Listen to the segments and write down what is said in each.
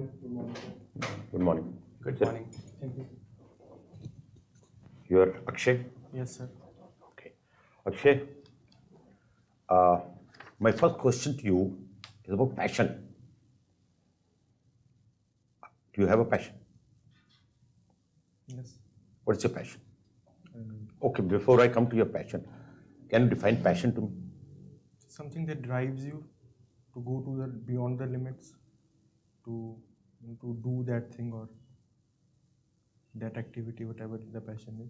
Good morning, sir. Good morning. Good Sir, morning. Thank you. you are Akshay? Yes, sir. Okay. Akshay, uh, my first question to you is about passion. Do you have a passion? Yes. What's your passion? Um, Okay, before I come to your passion, can you define passion to me? Something that drives you to go to the beyond the limits, to do that thing or that activity, whatever the passion is,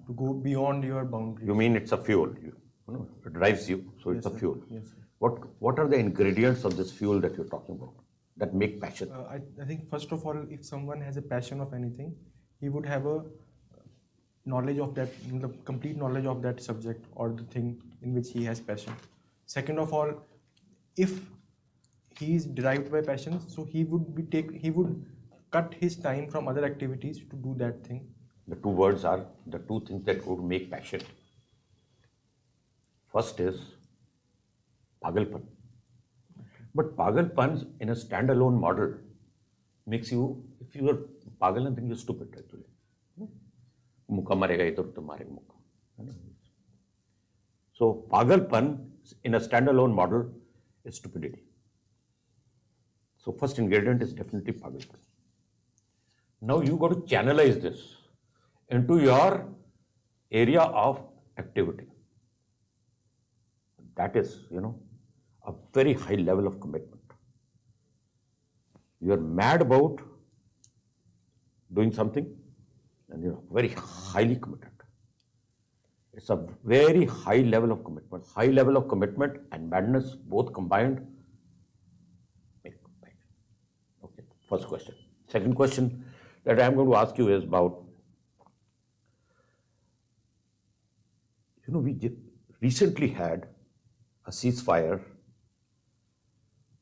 to go beyond your boundaries. You mean it's a fuel? You know, it drives you, so it's Yes, a sir. fuel. Yes, sir. What are the ingredients of this fuel that you're talking about that make passion? I think first of all, if someone has a passion of anything, he would have a knowledge of that, the complete knowledge of that subject or the thing in which he has passion. Second of all, if he is derived by passion, so he would cut his time from other activities to do that thing. The two words are the two things that would make passion. First is pagalpan. But pagalpan in a standalone model makes you, if you are pagal, then you're stupid actually. मुक्का मारेगा इधर तो मारेगा मुक्का. So pagalpan in a standalone model is stupidity. So first ingredient is definitely pagalpan. Now you got to channelize this into your area of activity. That is, a very high level of commitment. You are mad about doing something and you're very highly committed. It's a very high level of commitment. High level of commitment and madness both combined make passion. Okay, first question. Second question that I'm going to ask you is about, we recently had a ceasefire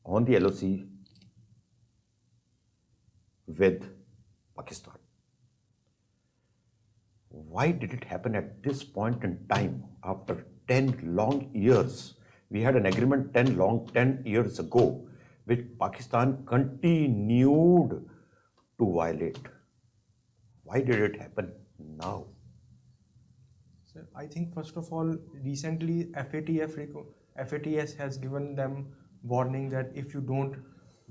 on the LOC with Pakistan. Why did it happen at this point in time after 10 long years? We had an agreement 10 years ago, which Pakistan continued to violate. Why did it happen now? So I think first of all, recently FATF has given them warning that if you don't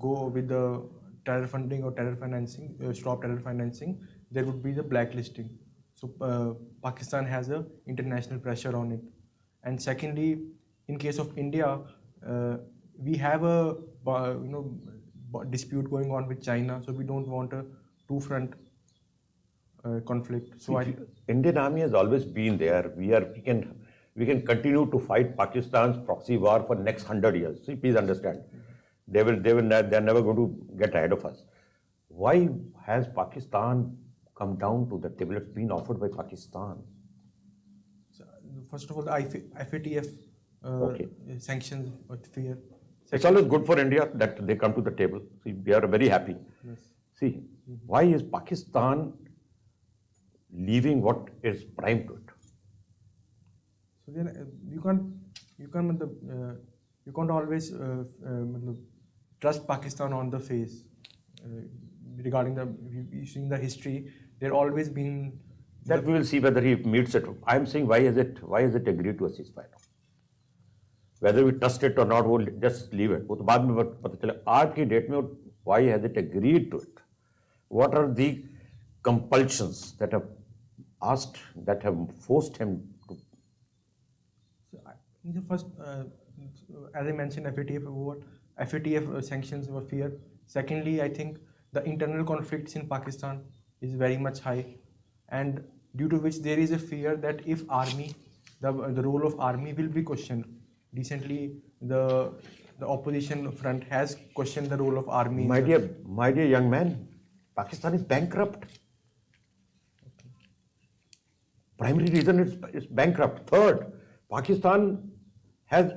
go with the terror funding or terror financing, stop terror financing, there would be the blacklisting. So Pakistan has a international pressure on it. And secondly, in case of India, we have a dispute going on with China, so we don't want a two-front conflict. So Indian Army has always been there. We can continue to fight Pakistan's proxy war for next 100 years. See, please understand. They're never going to get ahead of us. Why has Pakistan come down to the table? It's been offered by Pakistan. So, first of all, the FATF sanctions with fear. It's always good for India that they come to the table. See, we are very happy. Yes. See, why is Pakistan leaving what is prime to it? So then you can't always trust Pakistan on the face. Regarding seeing the history, there always been that we will see whether he meets it. I am saying why is it agreed to a ceasefire? Whether we trust it or not, we'll just leave it. वो तो बाद में पता चला. आज की date में why has it agreed to it? What are the compulsions that have forced him to? The first, as I mentioned, FATF sanctions were fear. Secondly, I think the internal conflicts in Pakistan is very much high, and due to which there is a fear that if army, the role of army will be questioned. Recently, the opposition front has questioned the role of army. My dear young man, Pakistan is bankrupt. Primary reason is bankrupt. Third, Pakistan has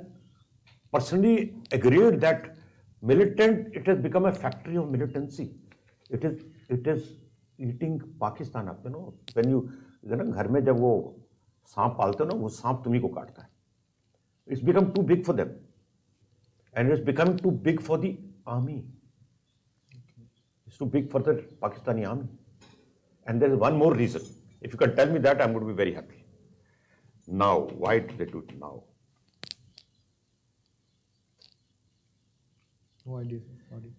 personally agreed that it has become a factory of militancy. It is eating Pakistan up. When you घर में जब वो सांप पालते हो ना, वो सांप तुम्ही को काटता है. It's become too big for them, and it's becoming too big for the army. too big for the Pakistani army. And there is one more reason. If you can tell me that, I'm going to be very happy. Now, why did they do it now? No idea, sir. Sorry.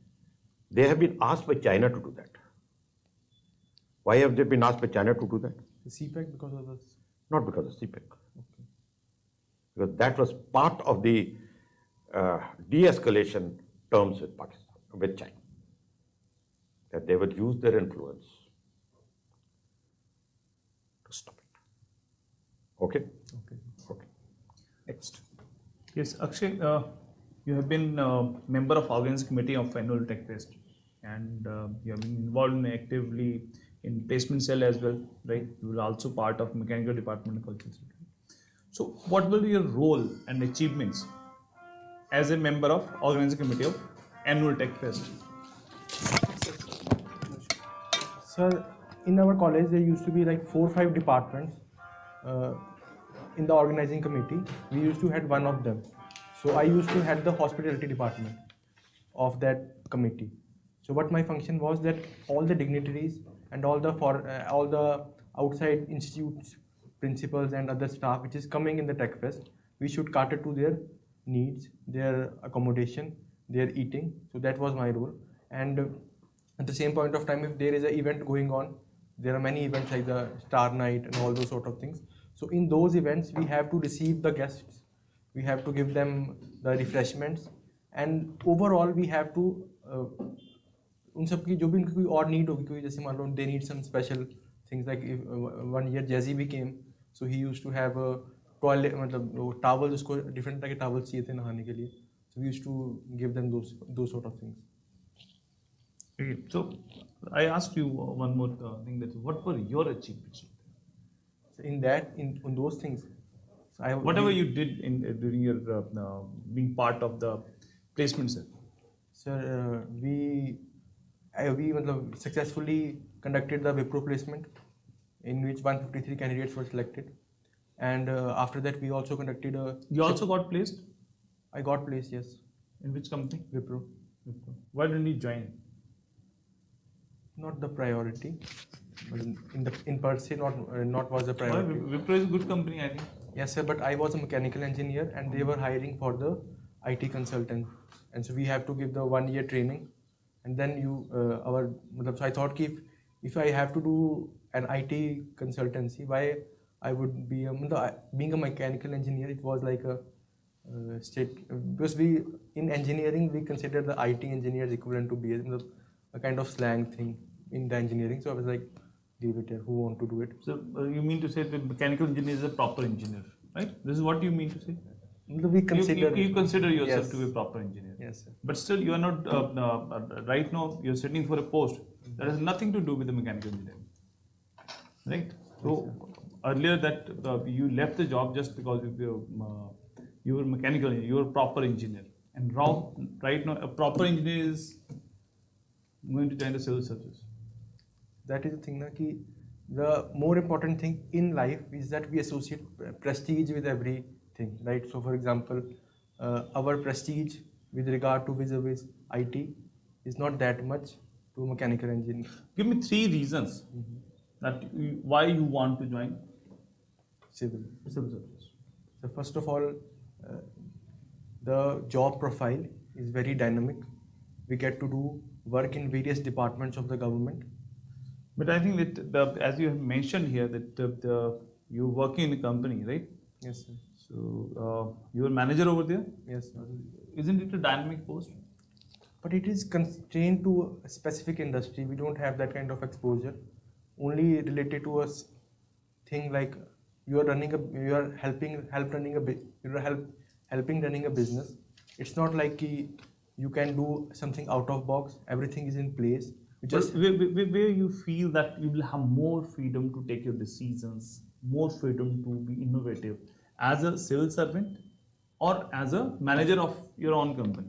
They have been asked by China to do that. Why have they been asked by China to do that? The CPEC because of this. Not because of CPEC. Okay. Because that was part of the de-escalation terms with Pakistan, with China. That they would use their influence to stop it. Okay? Okay. Okay. Next. Yes, Akshay, you have been a member of Organizing Committee of Annual Tech Fest, and you have been involved actively in placement cell as well, right? You were also part of mechanical department of culture. So, what will be your role and achievements as a member of Organizing Committee of Annual Tech Fest? Sir, in our college there used to be like 4 or 5 departments. In the organizing committee, we used to head one of them. So I used to head the hospitality department of that committee. So what my function was that all the dignitaries and all the outside institutes, principals and other staff which is coming in the Tech Fest, we should cater to their needs, their accommodation, their eating. So that was my role. And at the same point of time, if there is an event going on, there are many events like the Star Night and all those sort of things. So in those events, we have to receive the guests, we have to give them the refreshments, and overall we have to उन सब की जो भी उनकी कोई और need होगी, कोई जैसे मान लो they need some special things like one year Jazzy भी came, so he used to have a toilet, मतलब towels, उसको different तरह के towels चाहिए थे नहाने के लिए, so we used to give them those sort of things. Okay, so I asked you one more thing, that what were your achievements? So in those things, so Whatever you did during your being part of the placement cell. Sir, we successfully conducted the Wipro placement, in which 153 candidates were selected, and after that we also conducted a. You also got placed? I got placed, yes. In which company? Wipro. Why didn't you join? Not the priority. In per se, not was the priority. Wipro is a good company, I think. Yes, sir. But I was a mechanical engineer, and they were hiring for the IT consultant, and so we have to give the 1 year training, and then so I thought if I have to do an IT consultancy, why I would be being a mechanical engineer, it was like a state, because we in engineering we consider the IT engineers equivalent to be a kind of slang thing in the engineering. So I was like, leave it here, who want to do it? So you mean to say that mechanical engineer is a proper engineer, right? This is what you mean to say? We consider you consider yourself yes. to be a proper engineer. Yes, sir. But still, you are not right now. You're sitting for a post that has nothing to do with the mechanical engineering, right? So earlier that you left the job just because of you were mechanical engineer, you were a proper engineer, and right now a proper engineer is going to join the civil service. That is the thing, ki the more important thing in life is that we associate prestige with everything, right? So for example, our prestige with regard to vis-a-vis IT is not that much to mechanical engineering. Give me 3 reasons that why you want to join Civil. service. So first of all, the job profile is very dynamic. We get to do work in various departments of the government. But I think that as you have mentioned here that you're working in a company, right? Yes, sir. So you're a manager over there. Yes, sir. Isn't it a dynamic post? But it is constrained to a specific industry. We don't have that kind of exposure. Only related to a thing like you are helping running a business. It's not like you can do something out of box. Everything is in place. Where you feel that you will have more freedom to take your decisions, more freedom to be innovative as a civil servant or as a manager of your own company?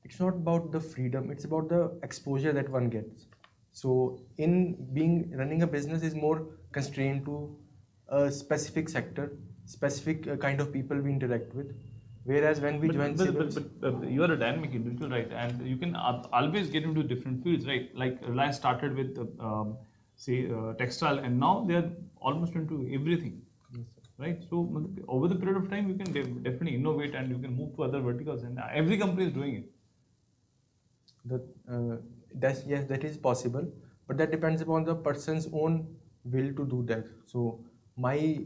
It's not about the freedom, it's about the exposure that one gets. So in running a business is more constrained to a specific sector, specific kind of people we interact with. Whereas when we join civils, but you are a dynamic individual, right? And you can always get into different fields, right? Like Reliance started with, say, textile, and now they are almost into everything, right? So over the period of time, you can definitely innovate and you can move to other verticals, and every company is doing it. that's yes, that is possible, but that depends upon the person's own will to do that. So my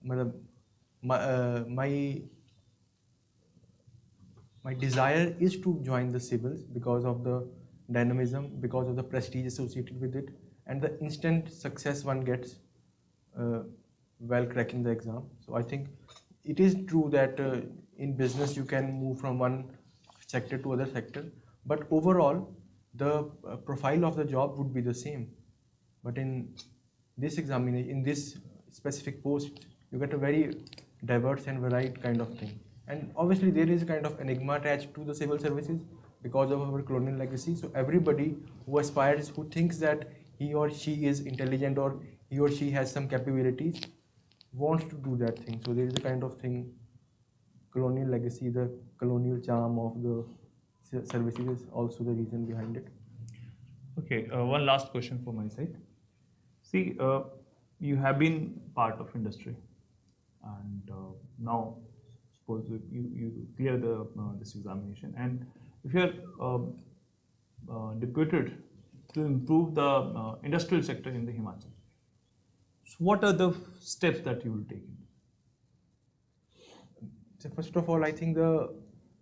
matlab, my my desire is to join the civils because of the dynamism, because of the prestige associated with it, and the instant success one gets uh, while cracking the exam. So I think it is true that in business you can move from one sector to other sector, but overall the profile of the job would be the same. But in this examination, in this specific post, you get a very diverse and varied kind of thing. And obviously, there is a kind of enigma attached to the civil services because of our colonial legacy. So everybody who aspires, who thinks that he or she is intelligent or he or she has some capabilities, wants to do that thing. So there is a kind of thing, colonial legacy, the colonial charm of the services is also the reason behind it. Okay, one last question from my side. See, you have been part of industry, and now suppose you clear this examination, and if you are deputed to improve the industrial sector in the Himachal, so what are the steps that you will take? So first of all, I think the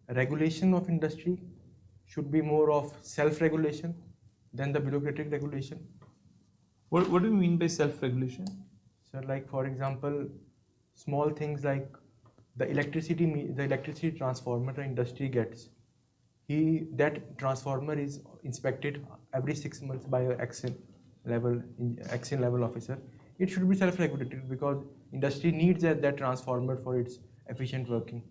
regulation of industry should be more of self-regulation than the bureaucratic regulation. What do you mean by self-regulation? So, like for example, small things like the electricity transformer the industry gets. That transformer is inspected every 6 months by a action level officer. It should be self-regulated because industry needs that transformer for its efficient working.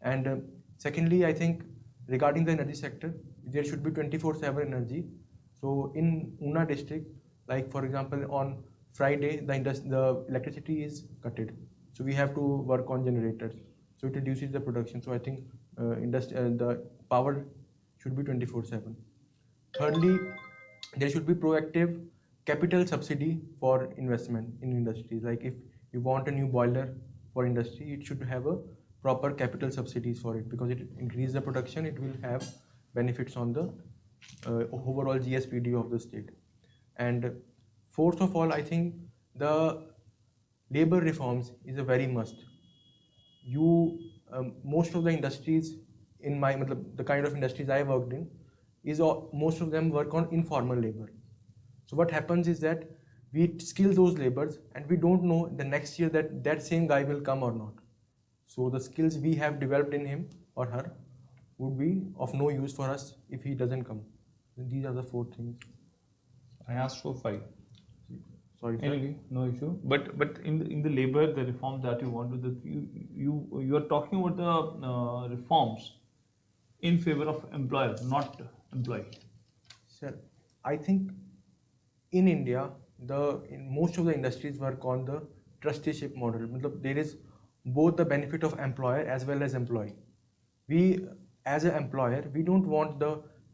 And secondly, I think regarding the energy sector, there should be 24/7 energy. So in Una district, like for example, on Friday, the electricity is cutted. So we have to work on generators. So it reduces the production. So I think the power should be 24/7. Thirdly, there should be proactive capital subsidy for investment in industries. Like if you want a new boiler for industry, it should have a proper capital subsidies for it because it increases the production. It will have benefits on the overall GSPD of the state. And fourth of all, I think the labor reforms is a very must. Most of the industries in the kind of industries I worked in most of them work on informal labor. So what happens is that we skill those laborers and we don't know the next year that same guy will come or not. So the skills we have developed in him or her would be of no use for us if he doesn't come. These are the four things. I asked for 5. Sorry, sir. Anyway, no issue. But in the labor, the reforms that you want to you are talking about the reforms in favor of employer, not employee. Sir, I think in India, in most of the industries work on the trusteeship model. There is both the benefit of employer as well as employee. We, as an employer, we don't want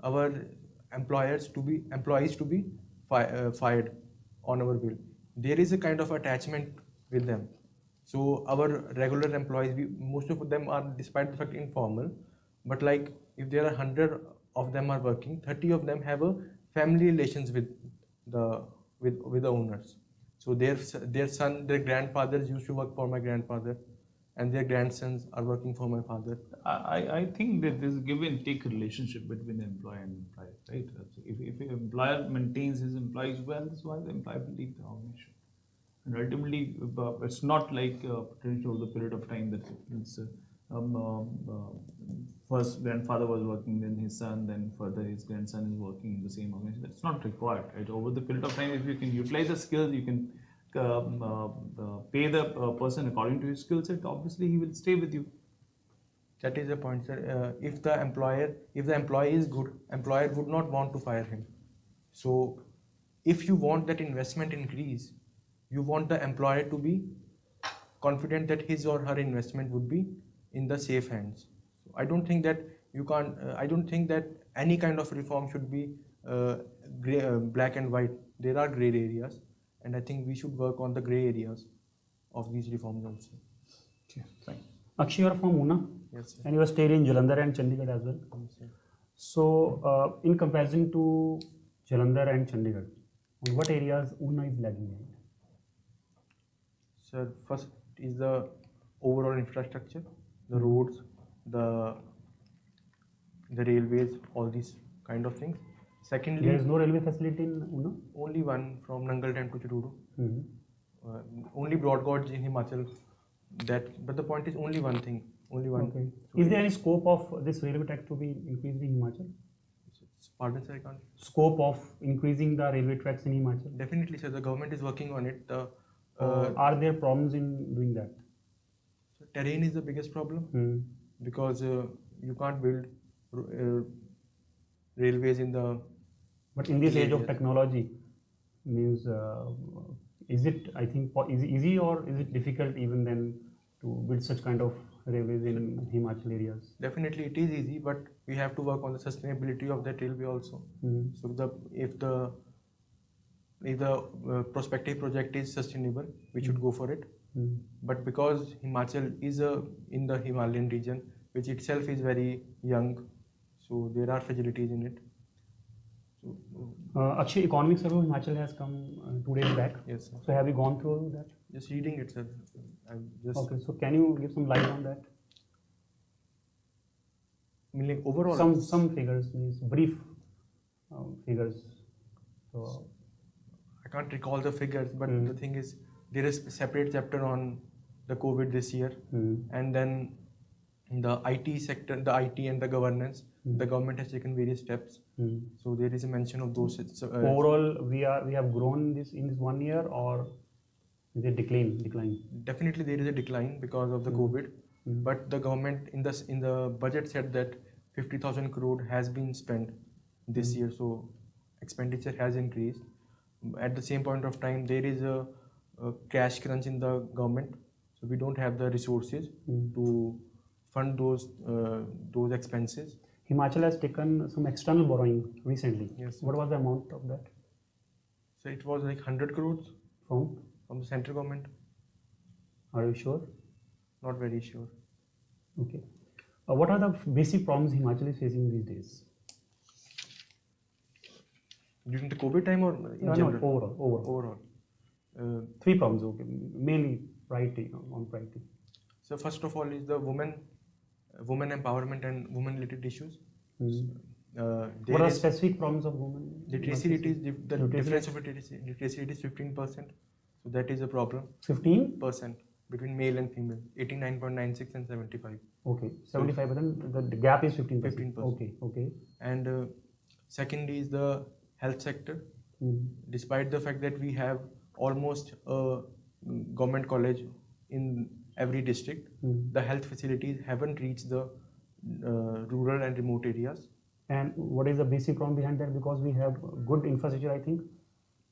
our employees to be fired on our will. There is a kind of attachment with them. So our regular employees, most of them are, despite the fact, informal. But like if there are 100 of them are working, 30 of them have a family relations with the owners. So their grandfathers used to work for my grandfather, and their grandsons are working for my father. I think that there's a give and take relationship between the employer and employer, right? If an employer maintains his employees well, that's why the employer will leave the organization. And ultimately, it's not like potentially over the period of time that it's, first grandfather was working, then his son, then further his grandson is working in the same organization. That's not required, right? Over the period of time, if you can utilize the skills, you can pay the person according to his skill set, obviously he will stay with you. That is the point, sir. If the employee is good, employer would not want to fire him. So, if you want that investment increase, you want the employer to be confident that his or her investment would be in the safe hands. So I don't think that you can't. I don't think that any kind of reform should be black and white. There are gray areas, and I think we should work on the gray areas of these reforms also. Okay, fine. Akshay, you are from Una, Yes, sir. and you are stayed in Jalandhar and Chandigarh as well. Yes, sir. So, in comparison to Jalandhar and Chandigarh, on what areas Una is lagging behind? Sir, first is the overall infrastructure, the roads, the railways, all these kind of things. Secondly, There is no railway facility in Una. only one from Nangal Dam to Chittoor. Mhm. Only broad gauge in Himachal. But the point is only one thing, only one. Okay. So Is there any scope of this railway track to be increased in Himachal? Pardon, sir, I can't. Scope of increasing the railway tracks in Himachal? Definitely, sir. The government is working on it. Are there problems in doing that? Terrain is the biggest problem Hmm. because you can't build railways in the. But in this age of Yes. technology, means is it, I think, is it easy or is it difficult even then to build such kind of railways in Himachal areas? Definitely, it is easy, but we have to work on the sustainability of that railway also. Hmm. So if the prospective project is sustainable, we should go for it. Hmm. But because Himachal is in the Himalayan region, which itself is very young, so there are fragilities in it. So, Akshay, economic survey of Himachal has come 2 days back. yes, sir. So have you gone through that? Just reading it, sir. I'm just Okay. So can you give some light on that? meaning overall. Some figures, means brief figures. So I can't recall the figures, but Hmm. the thing is, there is a separate chapter on the COVID this year, hmm. and then in the IT sector, the IT and the governance, the government has taken various steps. Hmm. So there is a mention of those. Overall, we have grown this in this 1 year, or is it decline? Definitely, there is a decline because of the COVID. Hmm. But the government in the budget said that 50,000 crore has been spent this year, so expenditure has increased. At the same point of time, there is a cash crunch in the government, so we don't have the resources to fund those expenses. Himachal has taken some external borrowing recently. Yes, sir. What was the amount of that So it was like 100 crores from? from the central government. Are you sure? Not very sure. Okay. What are the basic problems Himachal is facing these days? During the COVID time or in No, general? overall. Overall. 3 problems, okay. Mainly priority, on priority. So first of all is the women empowerment and women-related issues. What are specific problems of women? Literacy rate is the Literacy difference of literacy rate is 15%. So that is a problem. 15%? Between male and female, 89.96 and 75. Okay, 75%. The gap is 15%. 15%. Okay. And second is the health sector. Despite the fact that we have almost a government college in every district, the health facilities haven't reached the rural and remote areas. And what is the basic problem behind that? Because we have good infrastructure, I think.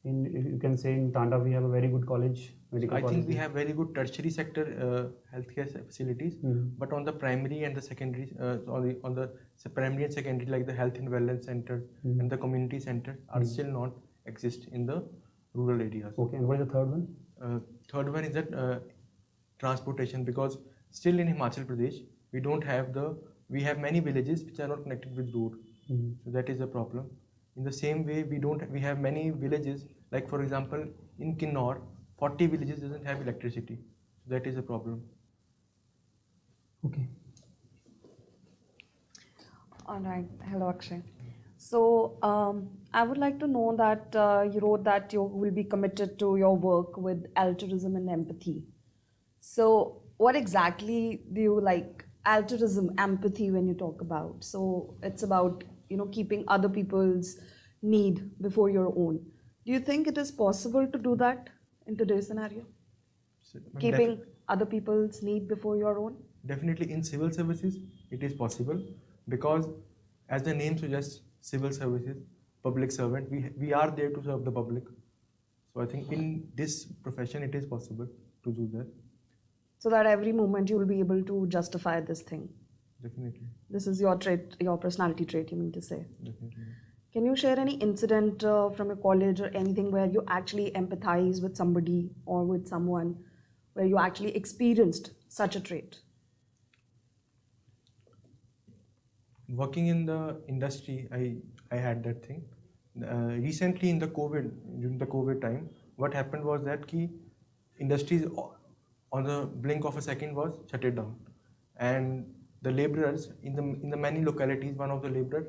You can say in Tanda we have a very good college, medical I college. think we have very good tertiary sector healthcare facilities, but on the primary and the secondary, on the primary and secondary, like the health and wellness centers and the community centers, are still not exist in the rural areas. Okay, and what is the third one? Third one is that transportation, because still in Himachal Pradesh we have many villages which are not connected with road, so that is a problem. In the same way, we have many villages, like for example in Kinnaur, 40 villages doesn't have electricity, so that is a problem. Okay. All right. Hello, Akshay. So, I would like to know that you wrote that you will be committed to your work with altruism and empathy. So, what exactly do you like altruism, empathy when you talk about? So, it's about, keeping other people's need before your own. Do you think it is possible to do that in today's scenario? So, Keeping other people's need before your own? Definitely in civil services it is possible, because as the name suggests, civil services, public servant, we are there to serve the public. So I think in this profession it is possible to do that. so that every moment you will be able to justify this thing. Definitely, This is your trait, your personality trait, you mean to say. definitely. Can you share any incident from your college or anything where you actually empathize with somebody or with someone where you actually experienced such a trait? Working in the industry, I had that thing. Recently in the COVID, during the COVID time, what happened was that key industries on the blink of a second was shut it down, and the laborers in the many localities, one of the laborers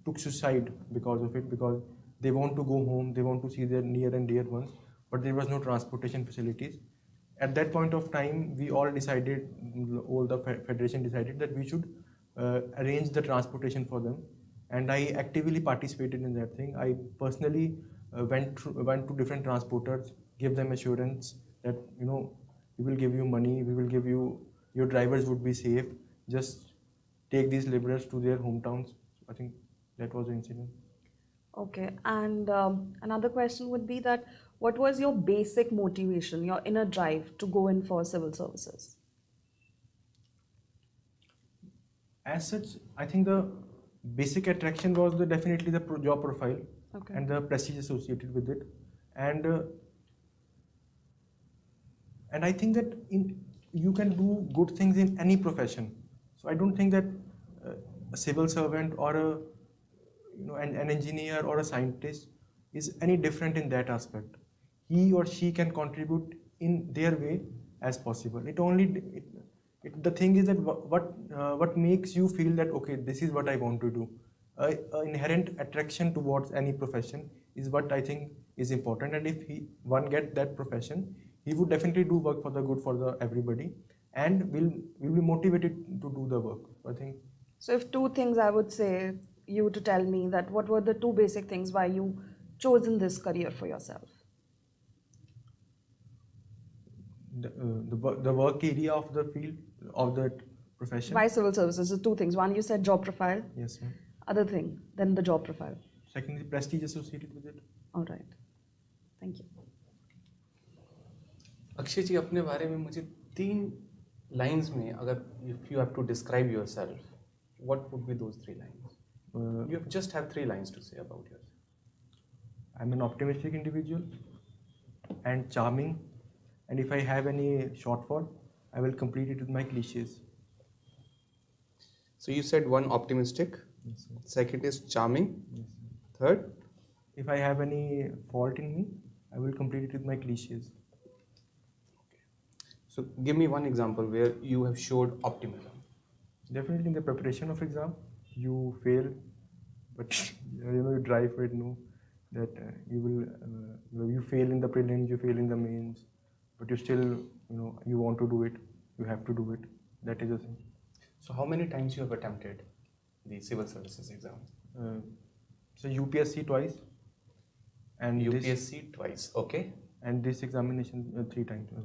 took suicide because of it, because they want to go home, they want to see their near and dear ones, but there was no transportation facilities. At that point of time, we all decided, all the federation decided that we should arrange the transportation for them, and I actively participated in that thing. I personally went to different transporters, give them assurance that we will give you money, we will give you, your drivers would be safe. Just take these laborers to their hometowns. I think that was the incident. Okay, and another question would be that what was your basic motivation, your inner drive to go in for civil services? As such, I think the basic attraction was definitely the job profile Okay. and the prestige associated with it, and I think that you can do good things in any profession. So I don't think that a civil servant or an engineer or a scientist is any different in that aspect. He or she can contribute in their way as possible. The thing is that what makes you feel that okay, this is what I want to do. Inherent attraction towards any profession is what I think is important, and if one get that profession, he would definitely do work for the good for the everybody, and will be motivated to do the work. I think So if two things I would say you to tell me that what were the two basic things why you chosen this career for yourself? the work area of the field of that profession. Why civil services? The two things. One, you said job profile. Yes, ma'am. Other thing, then the job profile. Secondly, prestige associated with it. All right. Thank you. Akshay जी, अपने बारे में मुझे 3 lines में अगर if you have to describe yourself, what would be those 3 lines? You just have 3 lines to say about yourself. I'm an optimistic individual and charming, and if I have any shortfall, I will complete it with my cliches. So you said one optimistic, Yes, sir. second is charming, Yes, sir. third If I have any fault in me, I will complete it with my cliches. so give me one example where you have showed optimism. Definitely in the preparation of exam, you fail, but you drive for it. No, that you will you fail in the prelims, you fail in the mains, but you still you want to do it. You have to do it. That is the thing. So how many times you have attempted the civil services exam? So UPSC twice, and UPSC twice, okay? this examination 3 times.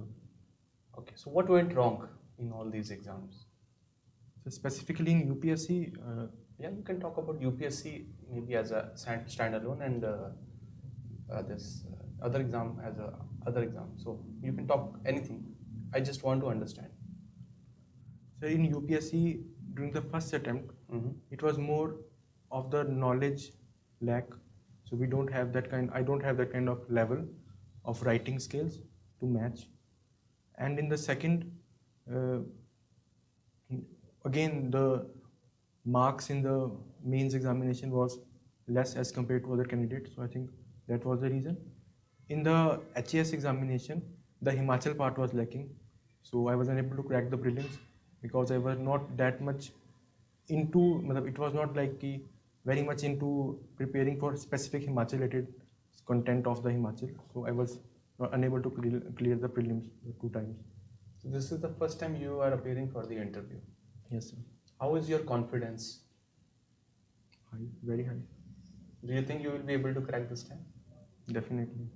Okay, so what went wrong in all these exams? So specifically in UPSC, Yeah, you can talk about UPSC maybe as a standalone and this other exam as a other exam. So you can talk anything. I just want to understand. so in UPSC during the first attempt, it was more of the knowledge lack. So we don't have that kind. I don't have that kind of level of writing skills to match. And in the second, again the marks in the mains examination was less as compared to other candidates. So I think that was the reason. In the HAS examination, the Himachal part was lacking. So I was unable to crack the prelims because I was not that much into, it was not like very much into preparing for specific Himachal related content of the Himachal. So I was not unable to clear the prelims 2 times. So this is the first time you are appearing for the interview. Yes, sir. How is your confidence? High, very high. Do you think you will be able to crack this time? Definitely.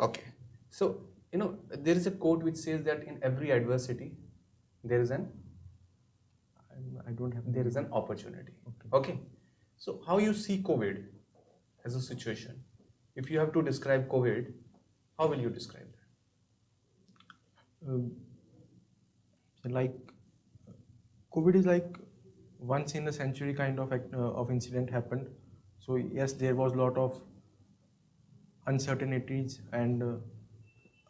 Okay. So, there is a quote which says that in every adversity, there is an opportunity. Okay. So, how you see COVID as a situation? If you have to describe COVID, how will you describe that? So like COVID is like once in a century kind of incident happened. So yes, there was a lot of uncertainties and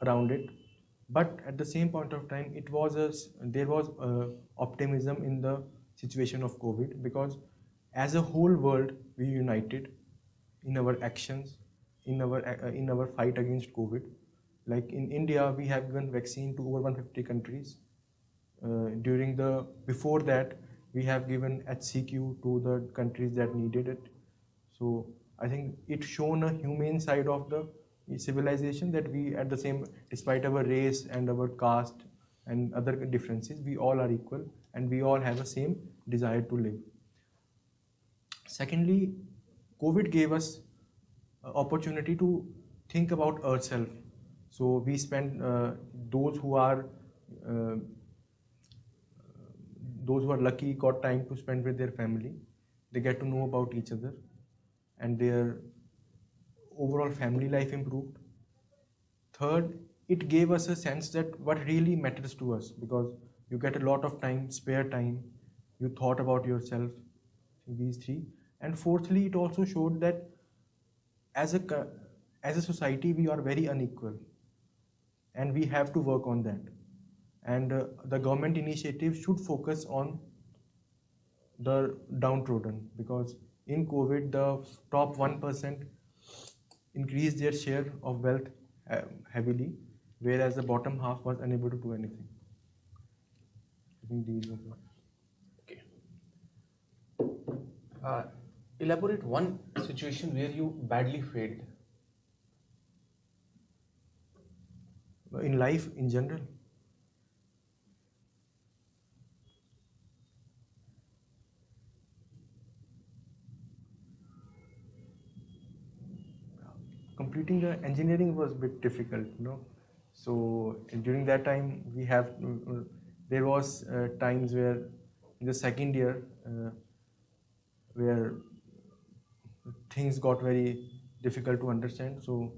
around it, but at the same point of time, there was optimism in the situation of COVID, because as a whole world we united in our actions, in our fight against COVID. Like in India, we have given vaccine to over 150 countries. During the before that, we have given HCQ to the countries that needed it. So I think it shown a humane side of the civilization, that we at the same, despite our race and our caste and other differences, we all are equal and we all have the same desire to live. Secondly, COVID gave us opportunity to think about ourselves. So we spend those who are uh, those who are lucky got time to spend with their family. They get to know about each other, and their overall family life improved. Third, it gave us a sense that what really matters to us, because you get a lot of time, spare time, you thought about yourself. These three. And fourthly, it also showed that as as a society we are very unequal, and we have to work on that. And the government initiative should focus on the downtrodden, because in COVID the top 1% increased their share of wealth heavily, whereas the bottom half was unable to do anything. I think these were Okay. Elaborate one situation where you badly failed. in life in general. Completing the engineering was a bit difficult, So during that time, there was times where in the second year where things got very difficult to understand. So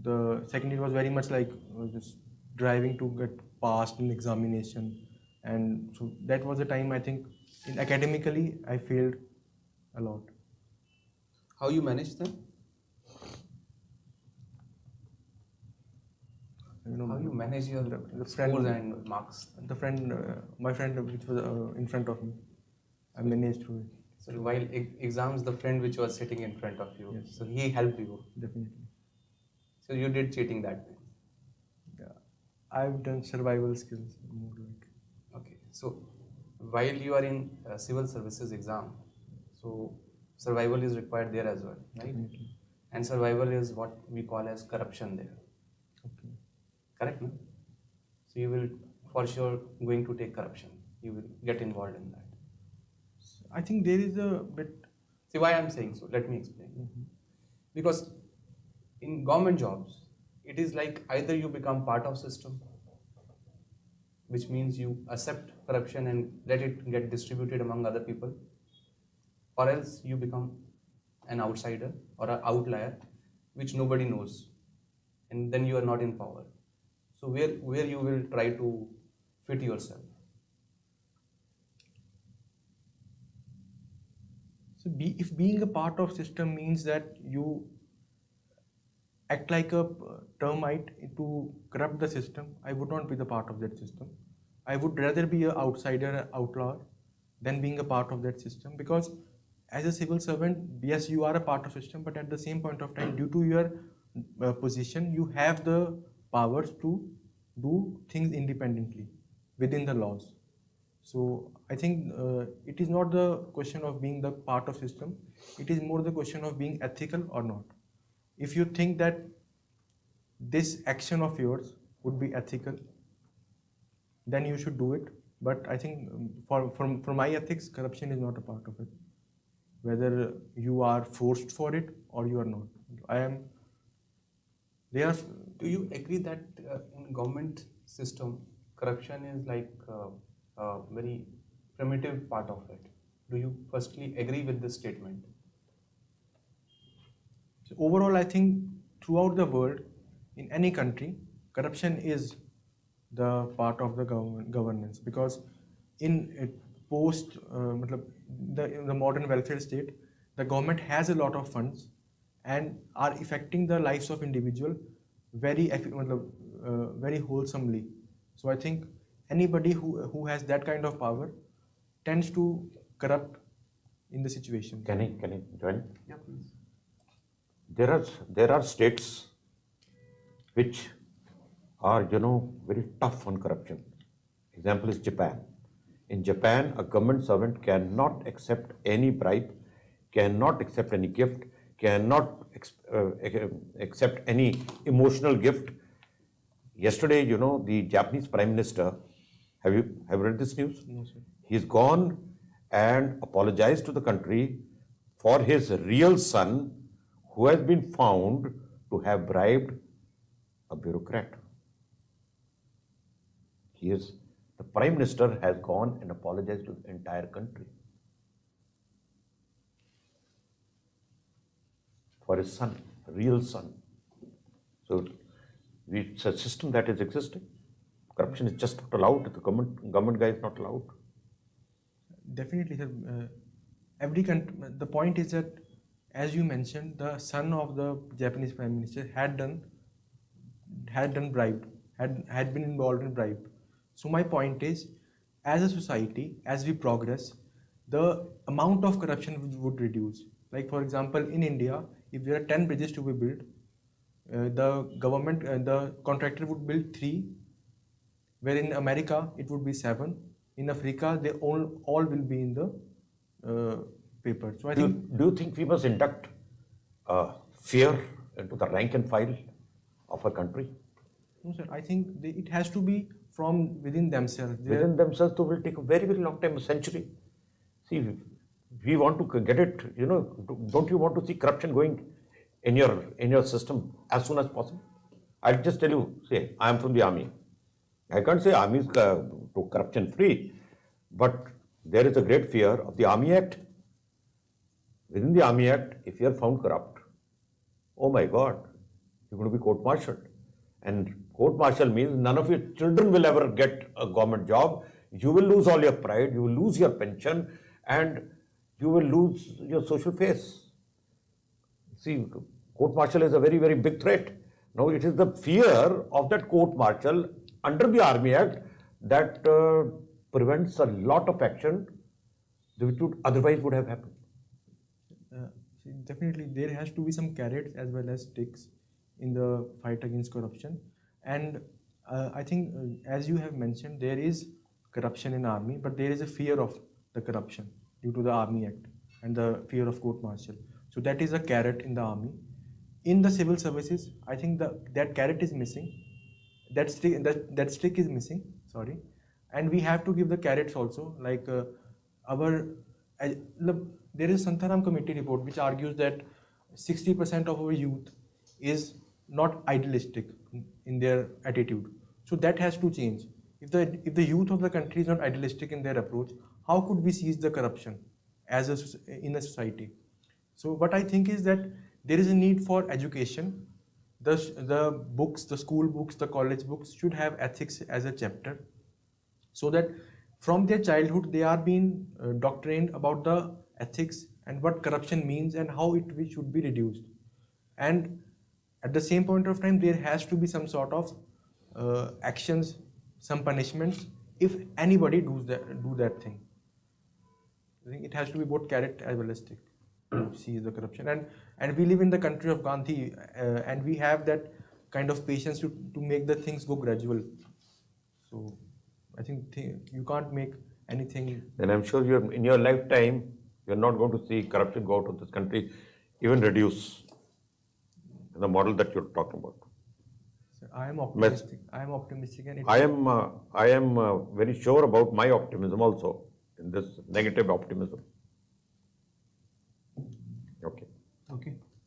the second year was very much like just driving to get passed in examination, and so that was the time I think in academically I failed a lot. How you manage them? How you manage your the scores friend, and marks? my friend, which was in front of me, I managed through it. So while exams, the friend which was sitting in front of you, Yes. so he helped you. Definitely. So you did cheating that time. Yeah. I've done survival skills more like. Okay. So while you are in civil services exam, so survival is required there as well, right? Definitely. And survival is what we call as corruption there. Okay. Correct, no? So you will for sure going to take corruption. You will get involved in that. I think there is a bit. See why I'm saying so. Let me explain. Because in government jobs, it is like either you become part of system, which means you accept corruption and let it get distributed among other people, or else you become an outsider or an outlier, which nobody knows, and then you are not in power. So where you will try to fit yourself. So if being a part of system means that you act like a termite to corrupt the system, I would not be the part of that system. I would rather be an outsider, an outlaw, than being a part of that system. Because as a civil servant, yes, you are a part of system, but at the same point of time, due to your position, you have the powers to do things independently within the laws. So I think it is not the question of being the part of system. It is more the question of being ethical or not. If you think that this action of yours would be ethical, then you should do it. But I think for my ethics, corruption is not a part of it. Whether you are forced for it or you are not. I am. They are. Do you agree that in government system, corruption is like a very primitive part of it? Do you firstly agree with this statement? So overall, I think throughout the world, in any country, corruption is the part of the governance, because in post the modern welfare state, the government has a lot of funds and are affecting the lives of individual very wholesomely. So I think anybody who has that kind of power tends to corrupt in the situation. Can I join? Yeah, please. There are states which are very tough on corruption. Example is Japan. In Japan, a government servant cannot accept any bribe, cannot accept any gift, cannot accept any emotional gift. Yesterday, the Japanese Prime Minister, have you read this news? No, sir. He's gone and apologized to the country for his real son, who has been found to have bribed a bureaucrat. The Prime Minister has gone and apologized to the entire country for his son, real son. So it's a system that is existing. Corruption is just not allowed. The government guy is not allowed. Definitely, sir. Every country. The point is that, as you mentioned, the son of the Japanese Prime Minister had done bribed, had been involved in bribe. So my point is, as a society, as we progress, the amount of corruption would reduce. Like for example, in India, if there are 10 bridges to be built, the government, the contractor would build 3, where in America it would be 7. In Africa, they all will be in the paper. So I think. Do you think we must induct fear into the rank and file of a country? No, sir. I think it has to be from within themselves. Within themselves, it will take a very, very long time, a century. See, we want to get it, don't you want to see corruption going in your system as soon as possible? I'll just tell you, say, I am from the army. I can't say army is corruption free, but there is a great fear of the Army Act. Within the Army Act, if you are found corrupt, oh my God, you're going to be court-martialed. And court-martial means none of your children will ever get a government job. You will lose all your pride, you will lose your pension, and you will lose your social face. See, court-martial is a very, very big threat. Now, it is the fear of that court-martial under the Army Act that prevents a lot of action which would otherwise would have happened. Definitely, there has to be some carrots as well as sticks in the fight against corruption. And I think, as you have mentioned, there is corruption in army, but there is a fear of the corruption due to the Army Act and the fear of court-martial. So that is a carrot in the army. In the civil services, I think that carrot is missing. That stick is missing. Sorry, and we have to give the carrots also. Like there is a Santaram committee report which argues that 60% of our youth is not idealistic in their attitude. So that has to change. If the youth of the country is not idealistic in their approach, how could we seize the corruption in a society? So what I think is that there is a need for education. The books, the school books, the college books should have ethics as a chapter, so that from their childhood they are being doctrined about the ethics and what corruption means and how it should be reduced. And at the same point of time, there has to be some sort of actions, some punishments if anybody do that thing. I think it has to be both carrot as well as stick to seize the corruption. And we live in the country of Gandhi, and we have that kind of patience to make the things go gradual. So I think you can't make anything. Then I'm sure in your lifetime, you're not going to see corruption go out of this country, even reduce in the model that you're talking about. So I am optimistic. And I am very sure about my optimism also, in this negative optimism. Okay.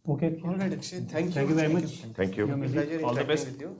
Okay. All right, Akshay, thank you. Thank you very much. Thank you. Pleasure All the interacting best. with you.